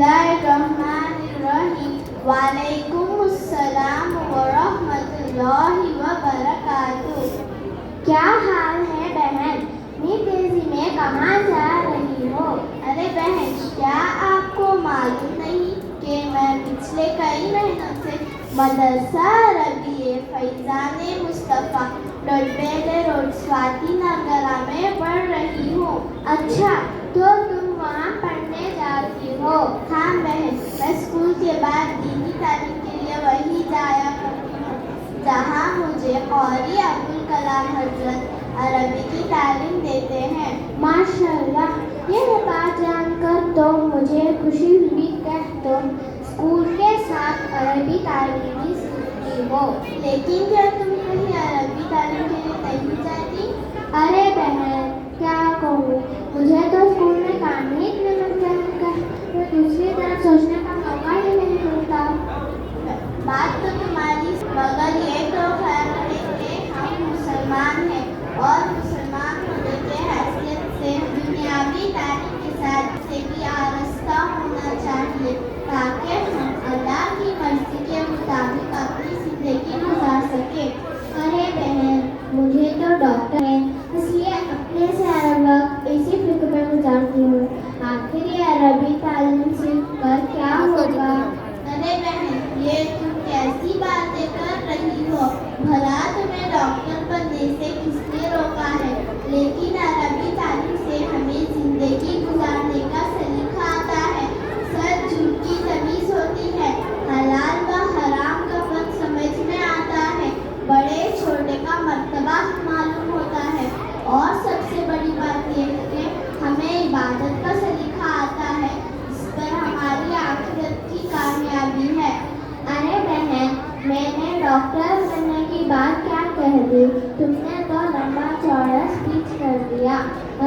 बिस्मिल्लाहिर्रहमानिर्रहीम। वालेकुमुस्सलाम वरहमतुल्लाहि वबरकातुह। क्या हाल है बहन? इतनी तेजी में कहाँ जा रही हो? अरे बहन, क्या आपको मालूम नहीं कि मैं पिछले कई महीनों से मदरसा अरबिया फैजान मुस्तफ़ा डोडबेले रोड स्वाति नगरा में पढ़ रही हूँ। अच्छा, तो तुम वहाँ पढ़ने जाती हो? हाँ बहन, मैं स्कूल के बाद दीनी तालीम के लिए वही जाया करती हूँ जहाँ मुझे क़ारी अब्दुल कलाम हज़रत अरबी की तालीम देते हैं। माशाअल्लाह, यह बात जानकर तो मुझे खुशी हुई कि तुम स्कूल के साथ अरबी तालीम भी सीखती हो। लेकिन क्या तुम कहीं अरबी तालीम के लिए नहीं जाती? अरे बहन, क्या कहूँ, मुझे तो स्कूल में काम ही इतने लग जाते हैं तो दूसरी तरफ सोचने का मौका ही नहीं मिलता। बात तो तुम्हारी, मगर ये तो ख्याल रखें कि हम मुसलमान हैं और मुसलमान होने के हैसियत से दुनियावी तालीम के साथ से भी आरास्ता होना चाहिए ताकि हम अल्लाह की मर्जी के मुताबिक अपनी ज़िंदगी गुजार सकें। अरे बहन, मुझे तो डॉक्टर है, इसलिए अपने से हर वक्त इसी फिक्र में गुजारती हूँ। आखिर ये अरबी तालीम सीख कर क्या होगा? अरे बहन, ये तुम कैसी बातें कर रही हो? भला तुम्हें डॉक्टर बनने से किसने रोका है? लेकिन अरबी तालीम से हमें जिंदगी गुजारने का सलीका आता है, सच झूठ की तमीज़ होती है, हलाल व हराम का फर्क समझ में आता है, बड़े छोटे का मर्तबा मालूम होता है और सबसे बड़ी बात यह है कि हमें इबादत का सलीका आता है जिस पर हमारी आखिरत की कामयाबी है। अरे बहन, मैंने डॉक्टर बनने की बात क्या कह दी, तुमने तो लंबा चौड़ा स्पीच कर दिया।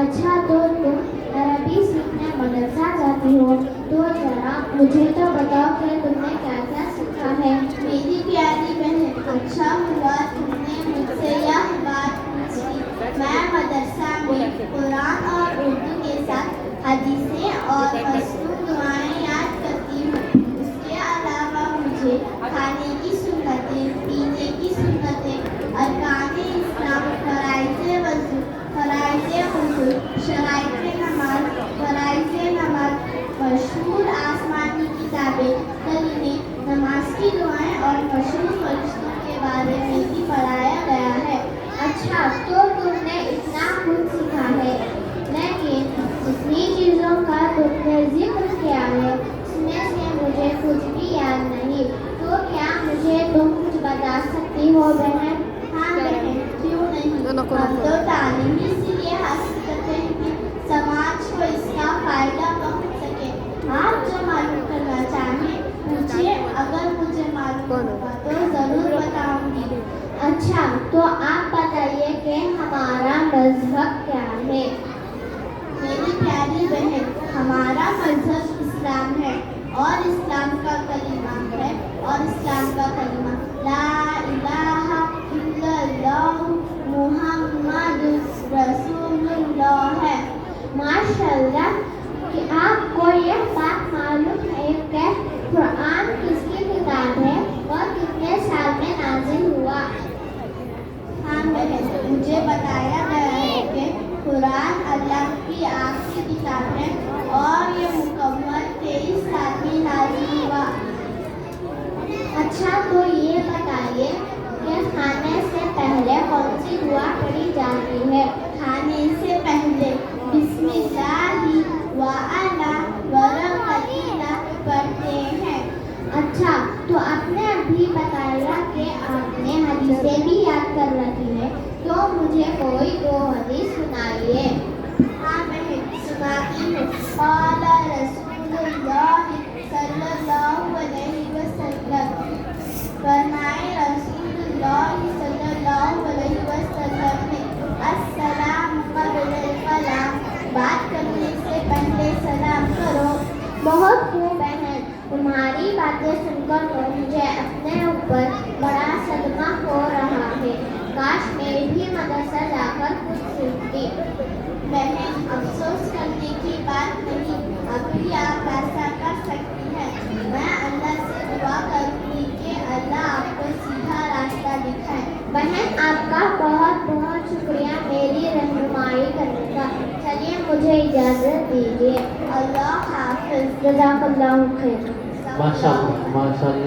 अच्छा, तो तुम अरबी सीखने मदरसा जाती हो, तो जरा मुझे तो बताओ कि तुमने क्या क्या सीखा है। मेरी प्यारी बहन, अच्छा हुआ तुमने मुझसे यह बात पूछी। मैं मदरसा में कुरान और उर्दू के साथ हदीसें और मशहूर दुआएं याद करती हूँ। उसके अलावा मुझे खाने की सुन्नतें, पीने की सुन्नतें, अरकान इस्लाम, फराइज़े वज़ू, फराइज़े वज़ू, शराइते नमाज, फराइज़े नमाज, मशहूर आसमानी किताबें, कलीमे, नमाज की दुआएं और मशहूर फरिश्तों के बारे में भी पढ़ाया गया है। अच्छा, तो तुमने इतना कुछ सीखा है, लेकिन जितनी चीज़ों का तुमने जिक्र किया है उसमें से मुझे कुछ भी याद नहीं। तो क्या मुझे तुम कुछ बता सकती हो बहन? हाँ बहन, क्यों नहीं। हम तो तालीम इसीलिए हासिल करते हैं कि समाज को इसका फ़ायदा पहुँच सके। आप जो मालूम करना चाहें पूछिए, अगर मुझे मालूम होगा तो ज़रूर बताऊँगी। अच्छा, तो आप बताइए कि हमारा मज़हब क्या है? मेरी प्यारी बहन, हमारा मज़हब इस्लाम है और इस्लाम का कलीमा है और इस्लाम का कलीमा ला इलाहा इल्लल्लाह मुहम्मदुर रसूलुल्लाह है। माशाअल्लाह, कि आपको यह बात मालूम है कि कुरान किसकी किताब है और कितने साल में नाज़िल हुआ? हाँ बहन, मुझे बताया गया है कि कुरान अल्लाह की आखिरी किताब है और ये मुकम्मल 23 साल में नाज़िल हुआ। अच्छा, तो ये बताइए कि खाने से पहले कौन सी दुआ पढ़ी जाती है? खाने से पहले बिस्मिल्लाहि व अला बरकतिना पढ़ते हैं। अच्छा, तो आपने अभी बताया कि आपने हदीसें भी याद कर रखी है, तो मुझे कोई दो हदीस सुनाइए। हाँ बहन, सुनाती हूँ। क़ाला रसूलुल्लाह सल्लल्लाहु अलैहि वसल्लम, फरमाए रसूलुल्लाह सल्लल्लाहु अलैहि वसल्लम ने, अस्सलामु क़ब्लल कलाम, बात करने से पहले सलाम करो। बहुत खूब बहन, तुम्हारी बातें सुनकर तो मुझे अपने ऊपर बड़ा सदमा हो रहा है। काश मैं भी मदरसा जाकर कुछ सीखती। बहन, अफसोस करने की बात नहीं, अभी आप ऐसा कर सकते مجھے اجازت دیجیے. اللہ حافظ. جزاک اللہ خیر. ماشاء اللہ ماشاء اللہ.